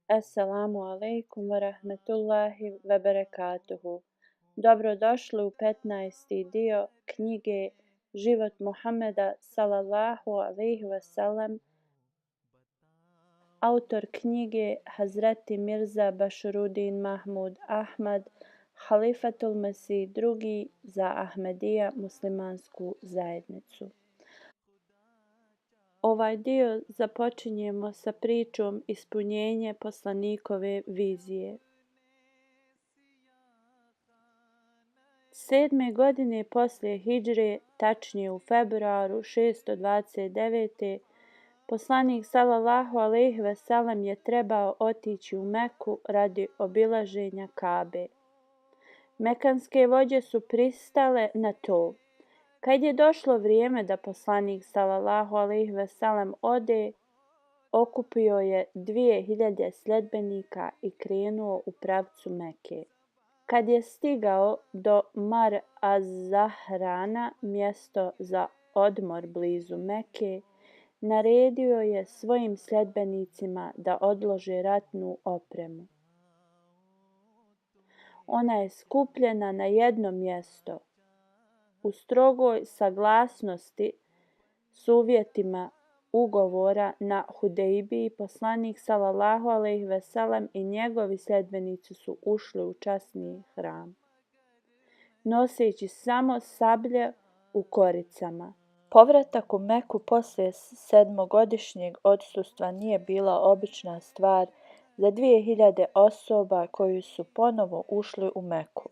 Assalamu alaikum wa rahmetullahi wa barakatuhu. Dobrodošli u 15. dio knjige Život Muhammeda sallallahu alaihi wasallam. Autor knjige Hazreti Mirza Bašuruddin Mahmud Ahmad, Halifatul Mesih II za Ahmedija muslimansku zajednicu. Ovaj dio započinjemo sa pričom ispunjenje poslanikove vizije. 7. godine poslije hidžre, tačnije u februaru 629. poslanik sallallahu alejhi ve sellem je trebao otići u Meku radi obilaženja Kabe. Mekanske vođe su pristale na to. Kad je došlo vrijeme da poslanik sallallahu alejhi ve sellem ode, okupio je 2000 sljedbenika i krenuo u pravcu Meke. Kad je stigao do Mar az-Zahrana, mjesto za odmor blizu Meke, naredio je svojim sljedbenicima da odlože ratnu opremu. Ona je skupljena na jedno mjesto. U strogoj saglasnosti s uvjetima ugovora na Hudejbiji, poslanik sallallahu alejhi ve sellem i njegovi sljedbenici su ušli u časni hram, noseći samo sablje u koricama. Povratak u Meku poslije 7-godišnjeg odsustva nije bila obična stvar za 2000 osoba koji su ponovo ušli u Meku.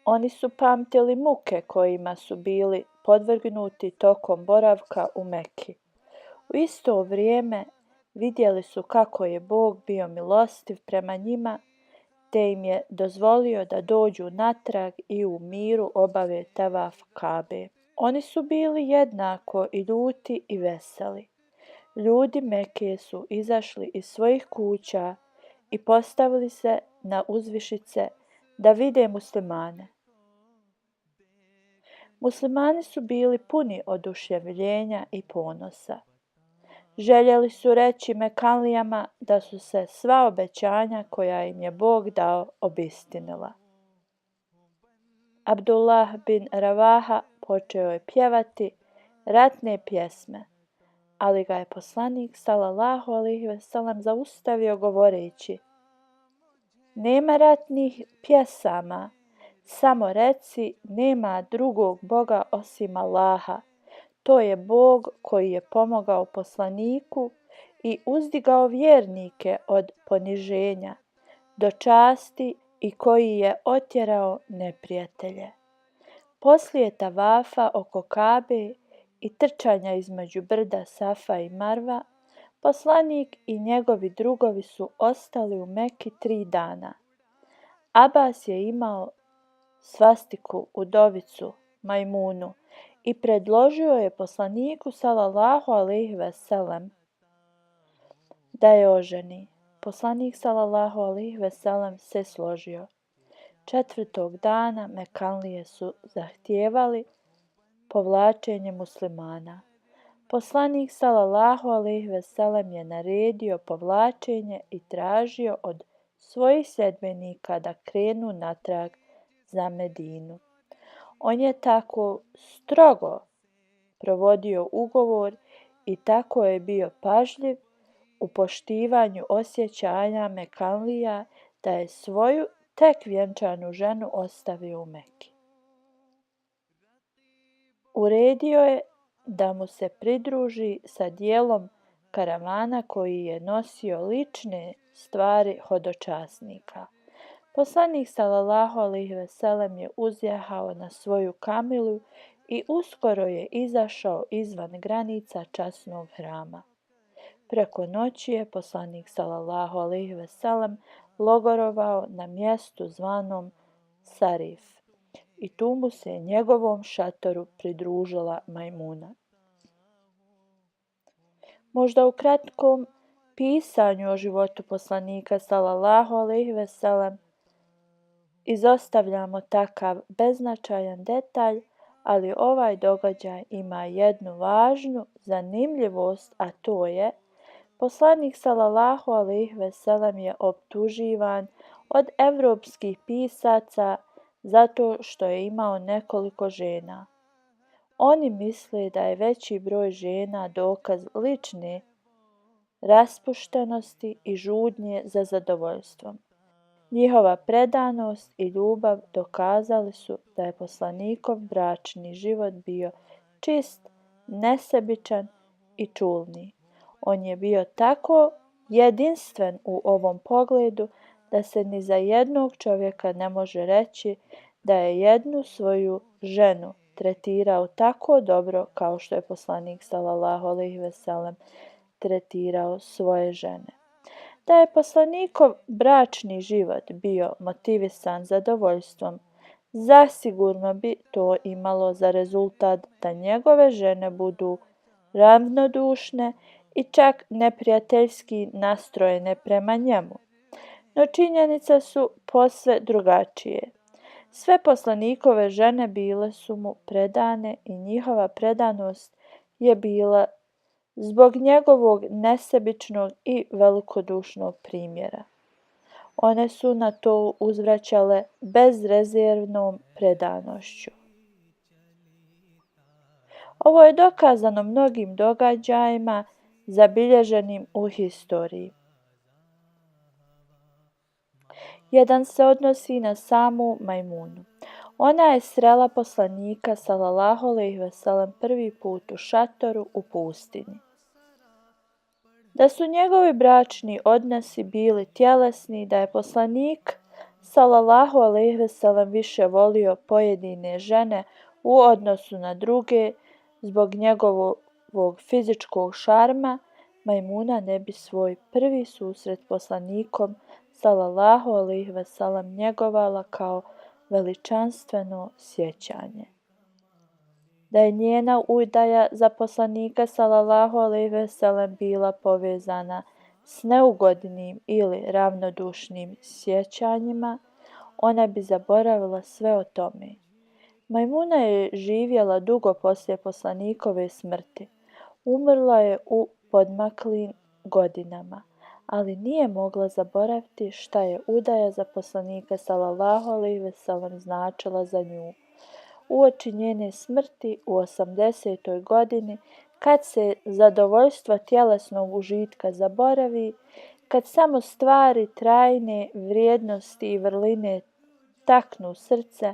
Oni su pamtili muke kojima su bili podvrgnuti tokom boravka u Meki. U isto vrijeme vidjeli su kako je Bog bio milostiv prema njima, te im je dozvolio da dođu natrag i u miru obave tavaf Kabe. Oni su bili jednako i ljuti i veseli. Ljudi Meke su izašli iz svojih kuća i postavili se na uzvišice da vide muslimane. Muslimani su bili puni oduševljenja i ponosa. Željeli su reći Mekanlijama da su se sva obećanja koja im je Bog dao obistinila. Abdullah bin Ravaha počeo je pjevati ratne pjesme, ali ga je poslanik sallallahu alejhi ve sellem zaustavio govoreći: nema ratnih pjesama, samo reci nema drugog Boga osim Allaha. To je Bog koji je pomogao poslaniku i uzdigao vjernike od poniženja do časti i koji je otjerao neprijatelje. Poslije tavafa oko Kabe i trčanja između brda Safa i Marva, poslanik i njegovi drugovi su ostali u Meki 3 dana. Abbas je imao svastiku udovicu Majmunu i predložio je poslaniku sallallahu alejhi ve sellem da je oženi. Poslanik sallallahu alejhi ve sellem se složio. 4. dana Mekanlije su zahtijevali povlačenje muslimana. Poslanik sallallahu alejhi ve sellem je naredio povlačenje i tražio od svojih sljedbenika da krenu natrag za Medinu. On je tako strogo provodio ugovor i tako je bio pažljiv u poštivanju osjećanja Mekanlija da je svoju tek vjenčanu ženu ostavio u Meki. Uredio je da mu se pridruži sa dijelom karavana koji je nosio lične stvari hodočasnika. Poslanik sallallahu alejhi ve sellem je uzjahao na svoju kamilu i uskoro je izašao izvan granica časnog hrama. Preko noći je poslanik sallallahu alejhi ve sellem logorovao na mjestu zvanom Sarif i tu mu se njegovom šatoru pridružila Majmuna. Možda u kratkom pisanju o životu poslanika sallallahu alejhi ve sellem izostavljamo takav beznačajan detalj, ali ovaj događaj ima jednu važnu zanimljivost, a to je poslanik sallallahu alejhi ve sellem je optuživan od evropskih pisaca zato što je imao nekoliko žena. Oni misle da je veći broj žena dokaz lične raspuštenosti i žudnje za zadovoljstvom. Njihova predanost i ljubav dokazali su da je poslanikov bračni život bio čist, nesebičan i čulni. On je bio tako jedinstven u ovom pogledu da se ni za jednog čovjeka ne može reći da je jednu svoju ženu tretirao tako dobro kao što je poslanik sallallahu alejhi ve sellem tretirao svoje žene. Da je poslanikov bračni život bio motivisan zadovoljstvom, zasigurno bi to imalo za rezultat da njegove žene budu ravnodušne i čak neprijateljski nastrojene prema njemu. No činjenice su posve drugačije. Sve poslanikove žene bile su mu predane i njihova predanost je bila zbog njegovog nesebičnog i velikodušnog primjera. One su na to uzvraćale bezrezervnom predanošću. Ovo je dokazano mnogim događajima zabilježenim u historiji. Jedan se odnosi na samu Majmunu. Ona je srela poslanika sallallahu alejhi ve sellem prvi put u šatoru u pustinji. Da su njegovi bračni odnosi bili tjelesni, da je poslanik sallallahu alejhi ve sellem više volio pojedine žene u odnosu na druge zbog njegovog fizičkog šarma, Majmuna ne bi svoj prvi susret poslanikom sallallahu alejhi ve sellem njegovala kao veličanstveno sjećanje. Da je njena udaja za poslanika sallallahu alejhi ve sellem bila povezana s neugodnim ili ravnodušnim sjećanjima, ona bi zaboravila sve o tome. Majmuna je živjela dugo poslije poslanikove smrti. Umrla je u podmaklim godinama, ali nije mogla zaboraviti šta je udaja za poslanika sallallahu alejhi ve sellem značila za nju. Uoči njene smrti u 80. godini, kad se zadovoljstvo tjelesnog užitka zaboravi, kad samo stvari trajne vrijednosti i vrline taknu srce,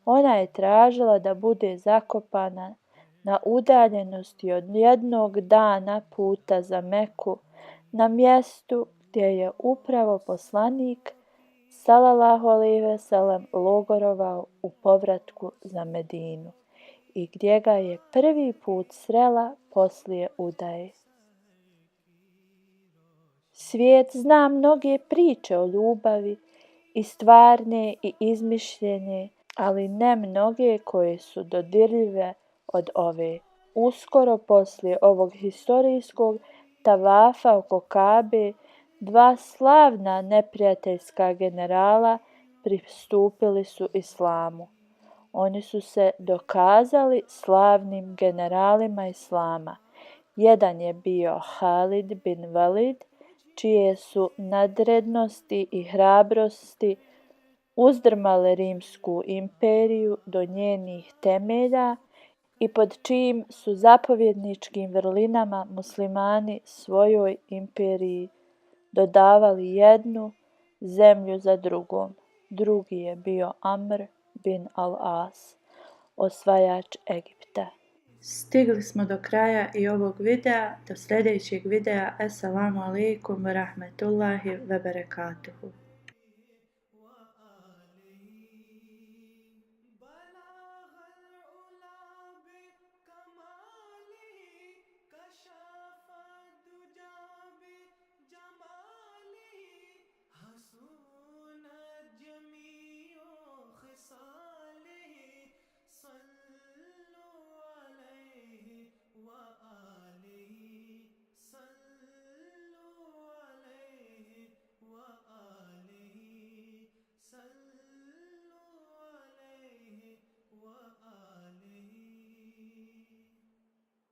ona je tražila da bude zakopana na udaljenosti od jednog dana puta za Meku, na mjestu gdje je upravo poslanik sallallahu alejhi ve sellem logorovao u povratku za Medinu i gdje ga je prvi put srela poslije udaje. Svijet zna mnoge priče o ljubavi, i stvarne i izmišljene, ali ne mnoge koje su dodirljive od ove. Uskoro poslije ovog historijskog tavafa oko Kabe, dva slavna neprijateljska generala pristupili su islamu. Oni su se dokazali slavnim generalima islama. Jedan je bio Halid bin Walid, čije su nadrednosti i hrabrosti uzdrmale Rimsku imperiju do njenih temelja i pod čijim su zapovjedničkim vrlinama muslimani svojoj imperiji dodavali jednu zemlju za drugom. Drugi je bio Amr bin al-As, osvajač Egipta. Stigli smo do kraja i ovog videa. Do sljedećeg videa. Assalamu alaikum wa rahmatullahi wa barakatuhu.